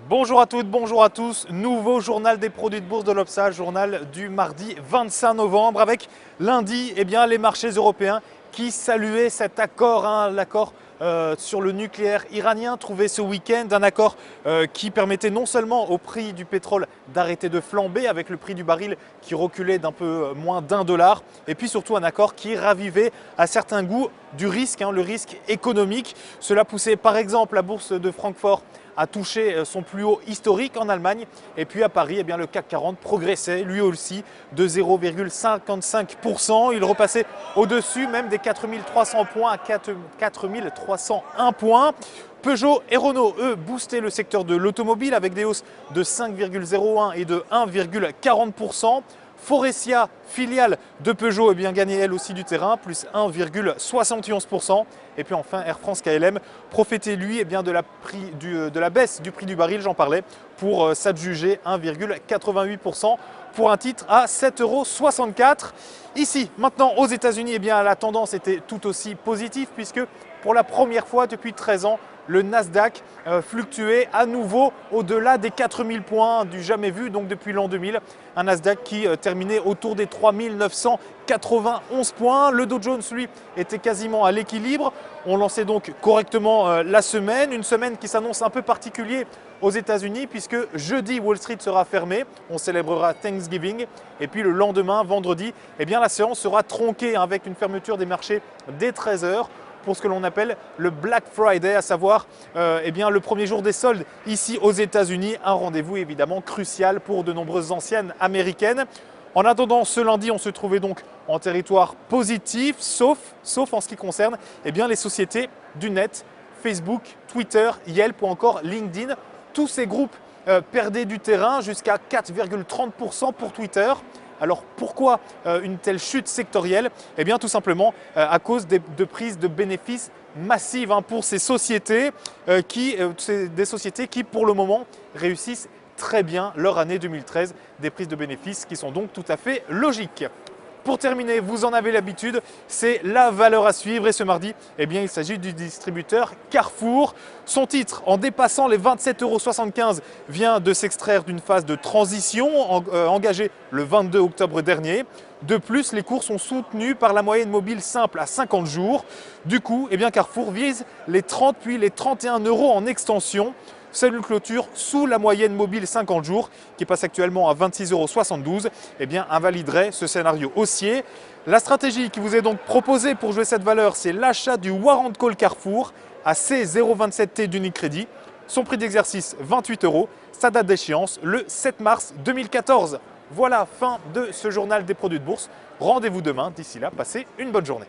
Bonjour à toutes, bonjour à tous. Nouveau journal des produits de bourse de l'Obsa, journal du mardi 25 novembre avec lundi les marchés européens qui saluaient cet accord, l'accord sur le nucléaire iranien trouvé ce week-end, un accord qui permettait non seulement au prix du pétrole d'arrêter de flamber avec le prix du baril qui reculait d'un peu moins d'1 $, et puis surtout un accord qui ravivait à certains goûts du risque, le risque économique. Cela poussait par exemple la bourse de Francfort a touché son plus haut historique en Allemagne. Et puis à Paris, le CAC 40 progressait lui aussi de 0,55%. Il repassait au-dessus même des 4300 points à 4301 points. Peugeot et Renault, eux, boostaient le secteur de l'automobile avec des hausses de 5,01 et de 1,40%. Forestia, filiale de Peugeot, gagnait elle aussi du terrain, plus 1,71%. Et puis enfin, Air France KLM profitait lui de la baisse du prix du baril, j'en parlais, pour s'adjuger 1,88% pour un titre à 7,64 €. Ici, maintenant aux États-Unis, la tendance était tout aussi positive puisque pour la première fois depuis 13 ans, le Nasdaq fluctuait à nouveau au-delà des 4000 points du jamais vu, donc depuis l'an 2000. Un Nasdaq qui terminait autour des 3991 points. Le Dow Jones, lui, était quasiment à l'équilibre. On lançait donc correctement la semaine. Une semaine qui s'annonce un peu particulière aux États-Unis puisque jeudi, Wall Street sera fermée. On célébrera Thanksgiving. Et puis le lendemain, vendredi, la séance sera tronquée avec une fermeture des marchés dès 13 h pour ce que l'on appelle le Black Friday, à savoir le premier jour des soldes ici aux États-Unis. Un rendez-vous évidemment crucial pour de nombreuses anciennes américaines. En attendant, ce lundi, on se trouvait donc en territoire positif, sauf en ce qui concerne les sociétés du net, Facebook, Twitter, Yelp ou encore LinkedIn. Tous ces groupes perdaient du terrain, jusqu'à 4,30% pour Twitter. Alors pourquoi une telle chute sectorielle? Tout simplement à cause de prises de bénéfices massives pour ces sociétés, des sociétés qui pour le moment réussissent très bien leur année 2013, des prises de bénéfices qui sont donc tout à fait logiques. Pour terminer, vous en avez l'habitude, c'est la valeur à suivre et ce mardi, il s'agit du distributeur Carrefour. Son titre, en dépassant les 27,75 €, vient de s'extraire d'une phase de transition engagée le 22 octobre dernier. De plus, les cours sont soutenus par la moyenne mobile simple à 50 jours. Du coup, Carrefour vise les 30 puis les 31 € en extension. Seule une clôture sous la moyenne mobile 50 jours, qui passe actuellement à 26,72 €, invaliderait ce scénario haussier. La stratégie qui vous est donc proposée pour jouer cette valeur, c'est l'achat du Warrant Call Carrefour à C027T d'Unicredit. Son prix d'exercice 28 €, sa date d'échéance le 7 mars 2014. Voilà, fin de ce journal des produits de bourse. Rendez-vous demain. D'ici là, passez une bonne journée.